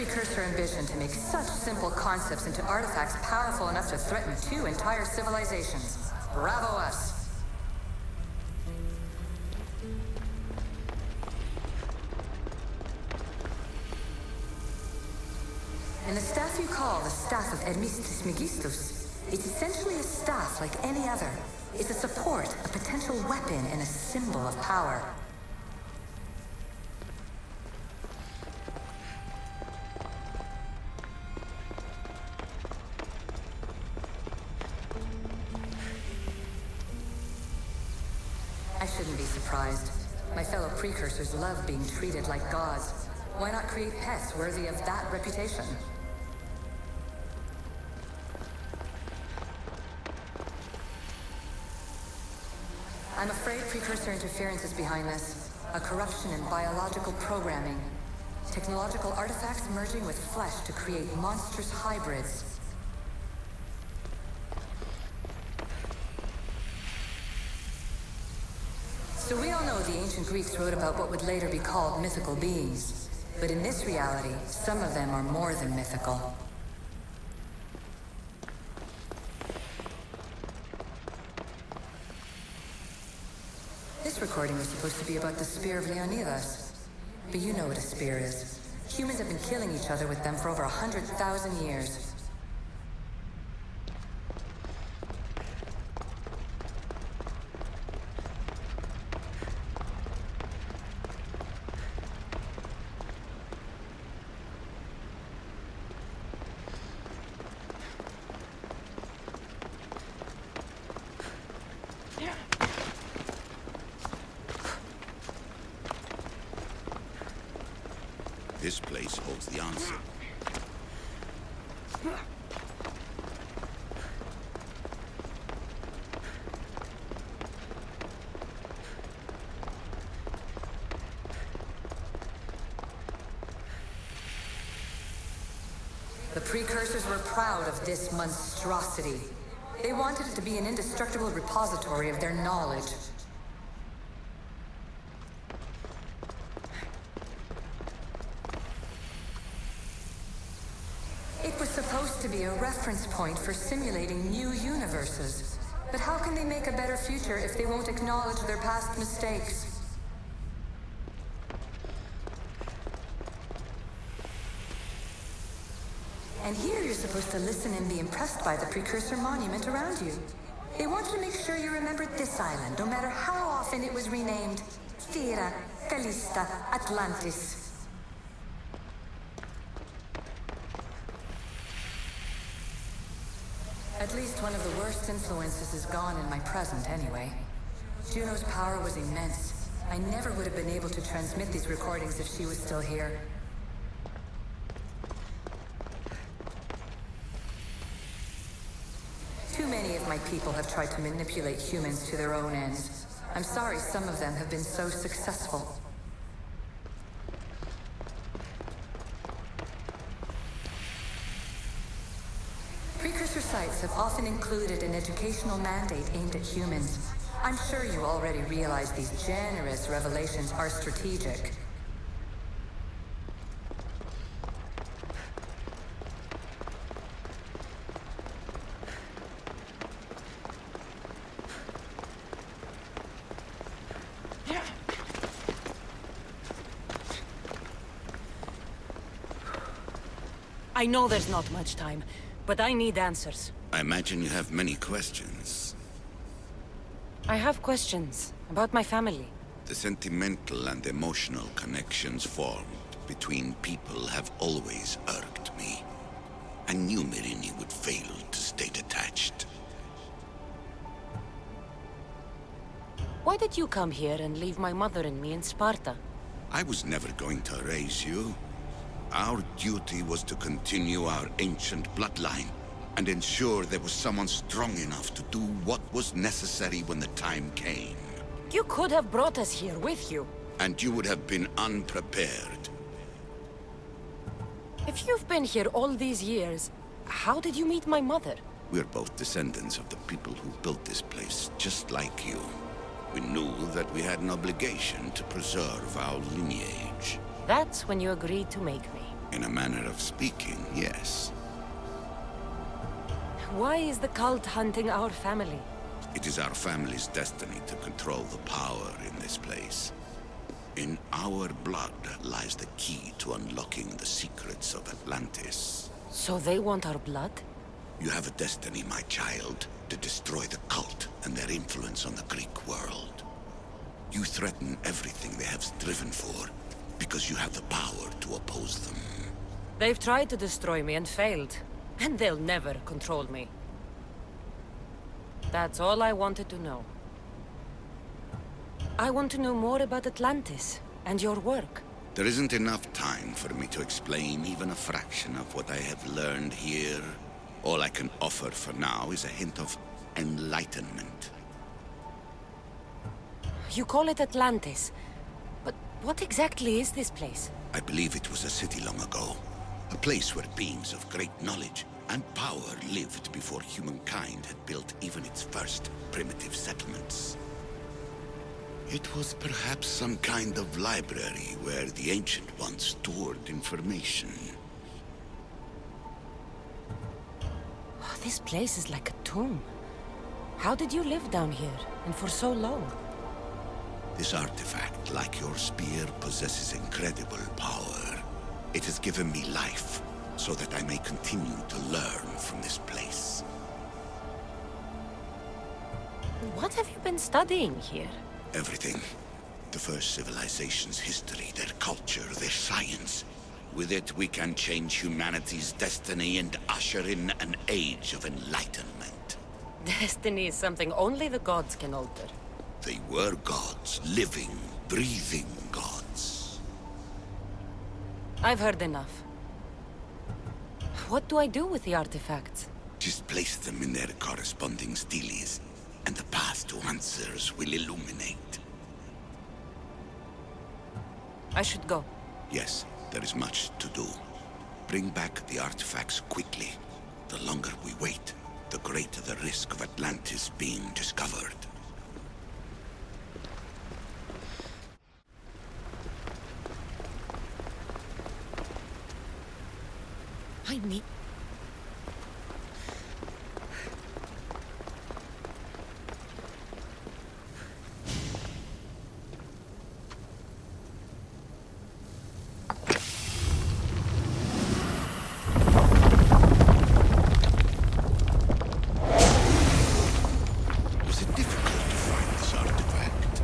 precursor ambition to make such simple concepts into artifacts powerful enough to threaten 2 entire civilizations. Bravo us! And the staff you call the Staff of Hermistus Megistus, it's essentially a staff like any other. It's a support, a potential weapon, and a symbol of power. I shouldn't be surprised. My fellow precursors love being treated like gods. Why not create pets worthy of that reputation? I'm afraid precursor interference is behind this. A corruption in biological programming. Technological artifacts merging with flesh to create monstrous hybrids. So we all know the ancient Greeks wrote about what would later be called mythical beings. But in this reality, some of them are more than mythical. This recording was supposed to be about the Spear of Leonidas. But you know what a spear is. Humans have been killing each other with them for over 100,000 years. This place holds the answer. The precursors were proud of this monstrosity. They wanted it to be an indestructible repository of their knowledge. It was supposed to be a reference point for simulating new universes. But how can they make a better future if they won't acknowledge their past mistakes? And here you're supposed to listen and be impressed by the precursor monument around you. They wanted to make sure you remembered this island, no matter how often it was renamed. Thera, Callista, Atlantis. At least one of the worst influences is gone in my present, anyway. Juno's power was immense. I never would have been able to transmit these recordings if she was still here. Too many of my people have tried to manipulate humans to their own ends. I'm sorry some of them have been so successful. Precursor sites have often included an educational mandate aimed at humans. I'm sure you already realize these generous revelations are strategic. I know there's not much time, but I need answers. I imagine you have many questions. I have questions about my family. The sentimental and emotional connections formed between people have always irked me. I knew Myrini would fail to stay detached. Why did you come here and leave my mother and me in Sparta? I was never going to raise you. Our duty was to continue our ancient bloodline and ensure there was someone strong enough to do what was necessary when the time came. You could have brought us here with you. And you would have been unprepared. If you've been here all these years, how did you meet my mother? We're both descendants of the people who built this place, just like you. We knew that we had an obligation to preserve our lineage. That's when you agreed to make me. In a manner of speaking, yes. Why is the cult hunting our family? It is our family's destiny to control the power in this place. In our blood lies the key to unlocking the secrets of Atlantis. So they want our blood? You have a destiny, my child, to destroy the cult and their influence on the Greek world. You threaten everything they have striven for, because you have the power to oppose them. They've tried to destroy me and failed. And they'll never control me. That's all I wanted to know. I want to know more about Atlantis and your work. There isn't enough time for me to explain even a fraction of what I have learned here. All I can offer for now is a hint of enlightenment. You call it Atlantis, but what exactly is this place? I believe it was a city long ago. A place where beings of great knowledge and power lived before humankind had built even its first primitive settlements. It was perhaps some kind of library where the Ancient Ones stored information. Oh, this place is like a tomb. How did you live down here, and for so long? This artifact, like your spear, possesses incredible power. It has given me life, so that I may continue to learn from this place. What have you been studying here? Everything. The first civilization's history, their culture, their science. With it, we can change humanity's destiny and usher in an age of enlightenment. Destiny is something only the gods can alter. They were gods, living, breathing gods. I've heard enough. What do I do with the artifacts? Just place them in their corresponding steles, and the path to answers will illuminate. I should go. Yes, there is much to do. Bring back the artifacts quickly. The longer we wait, the greater the risk of Atlantis being discovered. I need... Was it difficult to find this artifact?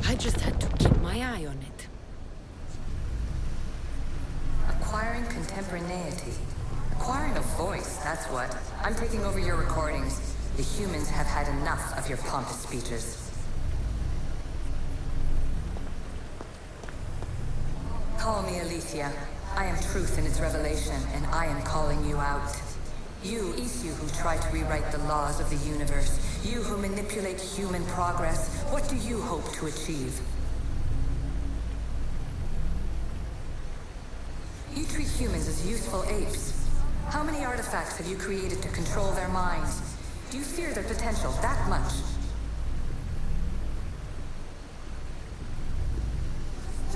I just had to keep my eye on it. Acquiring contemporaneity. Acquiring a voice, that's what. I'm taking over your recordings. The humans have had enough of your pompous speeches. Call me Alicia. I am truth in its revelation, and I am calling you out. You, Isu, who try to rewrite the laws of the universe. You who manipulate human progress. What do you hope to achieve? You treat humans as useful apes. How many artifacts have you created to control their minds? Do you fear their potential that much?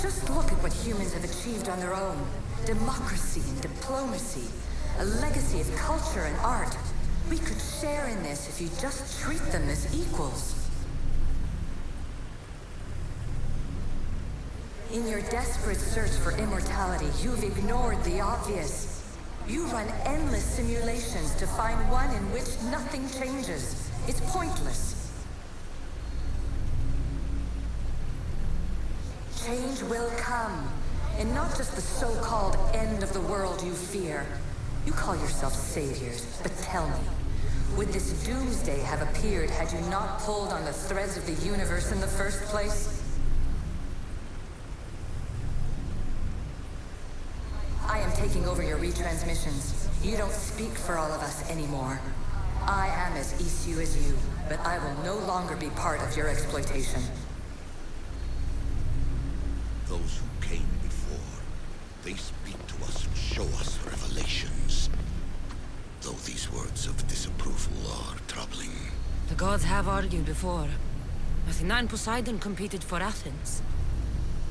Just look at what humans have achieved on their own. Democracy and diplomacy. A legacy of culture and art. We could share in this if you just treat them as equals. In your desperate search for immortality, you've ignored the obvious. You run endless simulations to find one in which nothing changes. It's pointless. Change will come, and not just the so-called end of the world you fear. You call yourself saviors, but tell me, would this doomsday have appeared had you not pulled on the threads of the universe in the first place? I am taking over your retransmissions. You don't speak for all of us anymore. I am as Isu as you, but I will no longer be part of your exploitation. Those who came before, they speak to us and show us revelations. Though these words of disapproval are troubling. The gods have argued before. Athena and Poseidon competed for Athens.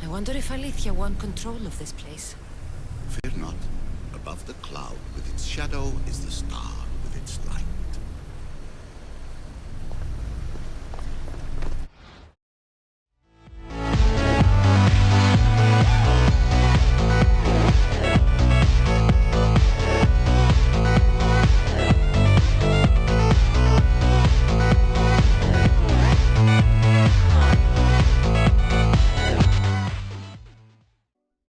I wonder if Aletheia won control of this place. Fear not. Above the cloud with its shadow is the star with its light.